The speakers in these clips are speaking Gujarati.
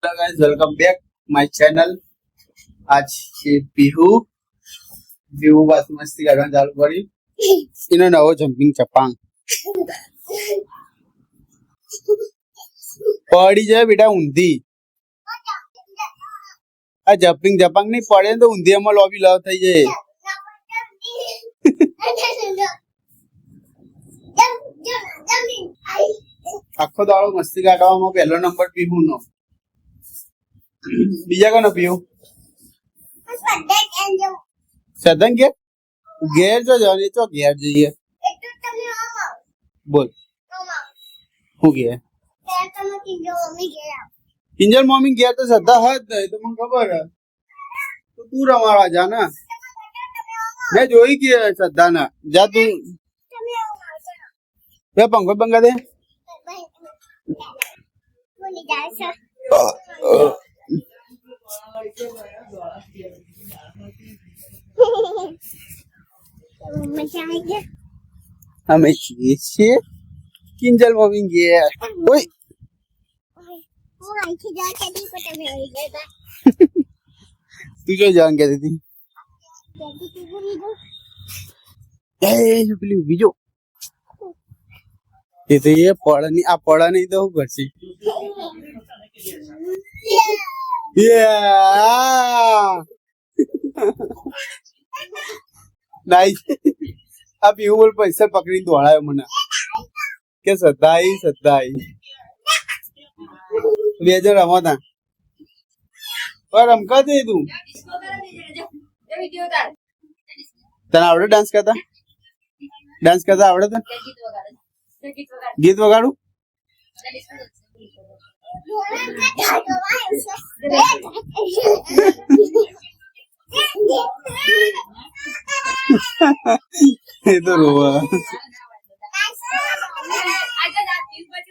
guys, welcome back my channel. आज છે પીહુ બસ મસ્તી કરવાનું ચાલુ કરી એનો નવો જમ્પિંગ ચપાંગ પડી જાય બેટા ઊંધી આ જમ્પિંગ જપાંગ નહીં પડે તો ઊંધી એમાં લોબી લવ થઈ જાય આખો દાડો મસ્તી કાઢવામાં પહેલો નંબર પીહુ નો બીજા કોનો પીહુ સદન કે ઘેર જો જવાની તો ઘેર જઈએ બોલ હું ઘેર કિંજલ મમ્મી ઘેર તો સદા હદ નહીં તો મને ખબર હે તો તું રમાડવા જા ને મેં જોઈ કે સદા ના જા તું બે પંખો બંગા દે અમે છીએ કિંજલ મમ્મી ઘેર ઓય તું જો જાન કે દીધી પેલી ઉભી જો એ તો એ પડા નહીં આ પડા નહીં તો શું કરશે નાઈસ આ પીવું બોલ પૈસા પકડી દોડાયો મને કે સદાઈ બે હજાર રમતા રમકા દે તું તને આવડે ડાન્સ કરતા આવડે તને ગીત વગાડું એ તો રોવા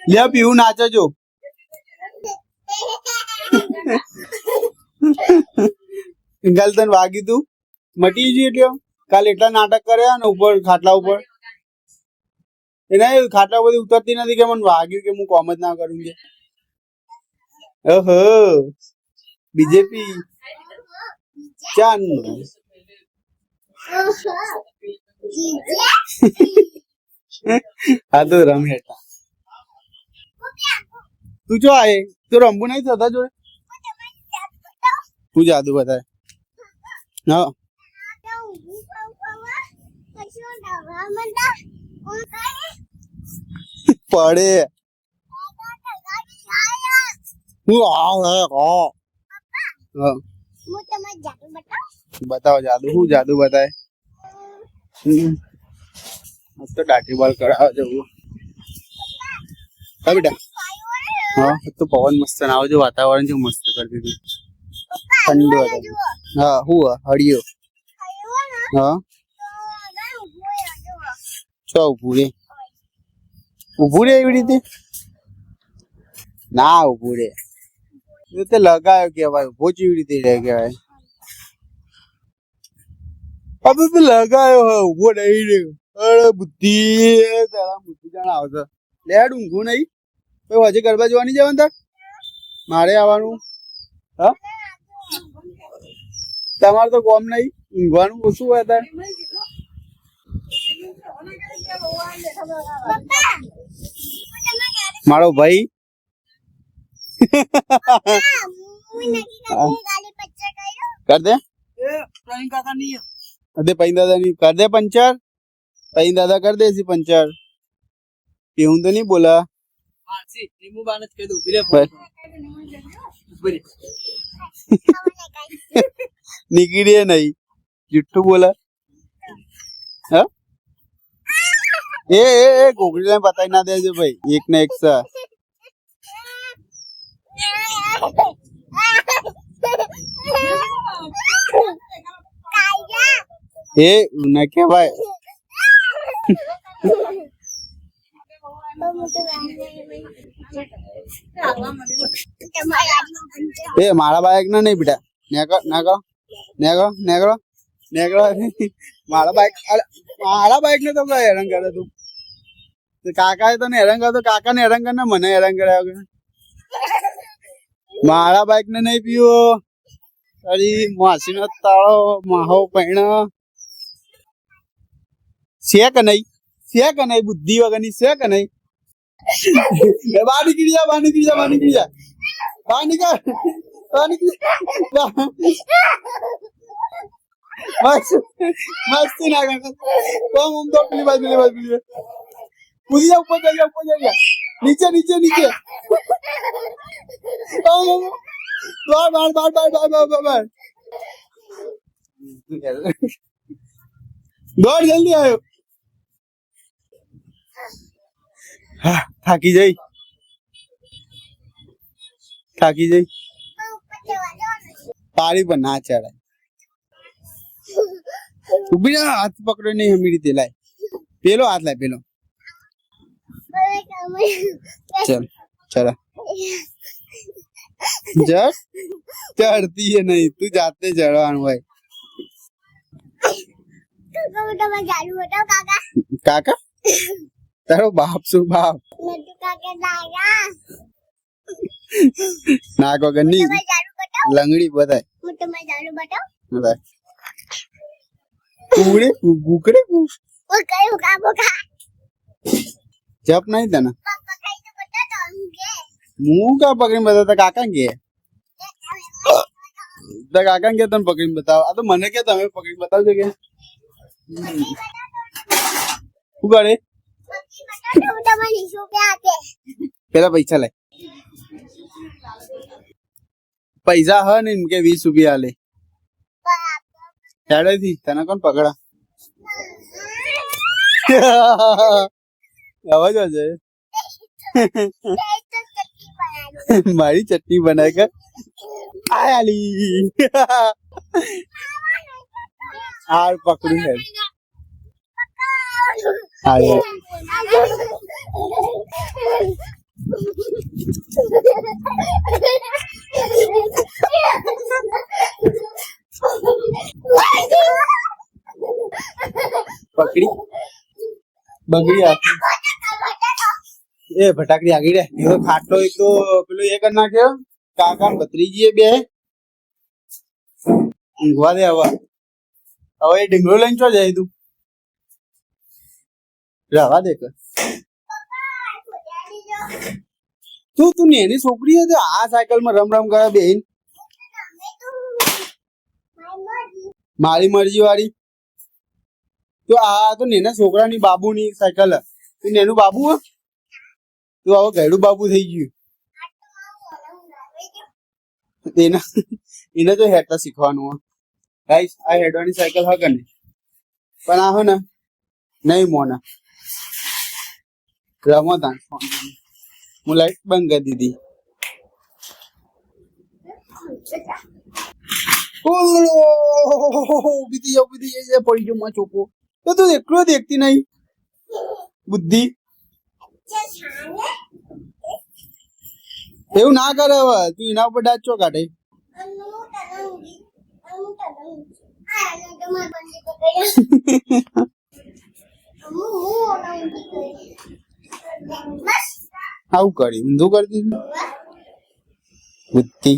લે પીવું નાચો જો કાલ તને વાગી તું મટી ગયું એટલે કાલ એટલા નાટક કર્યા ને ઉપર ખાટલા ઉપર એના ખાટલા બધી ઉતરતી નથી કે મને વાગ્યું કે હું કોમ જ ના કરું કે ઓહો બીજેપી ચાન હા તો રમ હેઠા તું જો આય તું રમવું નહીં થતા જોડે તું જાદુ બતાય હા પડે બતાવો જાદુ હું જાદુ બતાય તો દાટી બોલ કરાવ જવું હા બેટા હા તો પવન મસ્ત ના આવજો વાતાવરણ જો મસ્ત કરી દીધું ઠંડુ હા હું હળિયો હા ચો ઉભું રે એવી રીતે ના ઉભું રે એ તો લગાયો કેવાય ઉભો જ એવી રીતે રહે કેવાય હવે તો લગાયો હે ઉભો નહીં રે અરે બુદ્ધિ તારા બુદ્ધિ જાણ આવશે લેડ ઊંઘું નહીં તો હજી ગરબા જોવાની જવાનું તાર મારે આવવાનું હા તમારે તો કોમ નહીં ઊંઘવાનું ઓછું હોય તાર મારો ભાઈ કર દે અરે પૈન દાદા ની કર દે પંચર પૈન દાદા कर दे सी पंचर पीहू तो नहीं बोला निकली है नहीं जुट्टू बोला हाँ ए गोगड़ी ने पता ही ना दे जो भाई एक ना एक सा ए ना क्या भाई ए मारा बाइक ना नहीं बेटा नेगो मारा बाइक ने तो हैरान करे तू काका है तो हैरान कर तो काका ने हैरान करना मने हैरान करे મારા બાઈક ને નહીં પીવો. અરે માસી નો તાળો માહો પૈણ છે કે નહીં? છે કે નહીં? બુદ્ધિ વગરની છે કે નહીં? બહાર નીકળી જા, બહાર નીકળી જા, બહાર નીકળી જા, બહાર નીકળ, બહાર નીકળી. મસ્તી ના કર. કોમ તો પેલી બાજુ, પેલી બાજુ, પેલી કૂદી જા, ઉપર જા, ઉપર જા, નીચે નીચે નીચે. બાર બાર બાર બાર બાર બાર બાર. દોડ જલ્દી આવ્યો. હા થાકી જઈ, થાકી જઈ. પારી પર ના ચડાય. ઉભી જા, હાથ પકડો નહીં હમી રીતે. લાય પેલો હાથ, લાય પેલો. ચલ ચલા. ચડતી है नहीं, तू जाते चढ़वानु भाई. काका तारो बाप सु बाप ना को गन्नी लंगड़ी बताए बताए कुकड़े कुकड़े जप नहीं था ना. मुंह का पकड़ी बताता काका के काका के तुम पकड़ी बताओ. आ तो मने क्या તમે પકડી બતાવજો કે શું કરે? પેલા પૈસા લે. પૈસા હ ને કે 20 રૂપિયા લે. હેડે થી તને કોણ પકડા? અવાજ આવે. મારી ચટણી બનાય કર. આલી આર પકડું છે. આય પકડી બગડી આખી. એ ફટાકડી આગી રે. એ ખાટલો એક તો પેલો એ કરી નાખ્યો. કાકા ભત્રીજી બે ઊંઘવા દે. હવે હવે એ ડીંગલો લઈને ચો જાય તું? રવા દે કર. તું નેની છોકરી હતી આ સાયકલ માં રમ રમ કરે બેન. મારી મરજી વાળી તો આ તો નેના છોકરાની બાબુની સાયકલ. તું નેનું બાબુ હ. તું હવે ગયડું બાબુ થઈ ગયું. એને તો હેડતા શીખવાનું. ગાઈસ આ હેડવાની સાયકલ હા કને પણ આ હો ને નહીં મોના રમો તા. હું લાઈટ બંધ કરી દીધી. બીતી જાવ પડી ગયો માં ચોખ્ખો. તો તું એકલો દેખતી નહીં બુદ્ધિ. એવું ના કરે. હવે તું એના ઉપર ડાચો કાઢે. આવું કરી ઊંધું કરી દીધું બુદ્ધિ.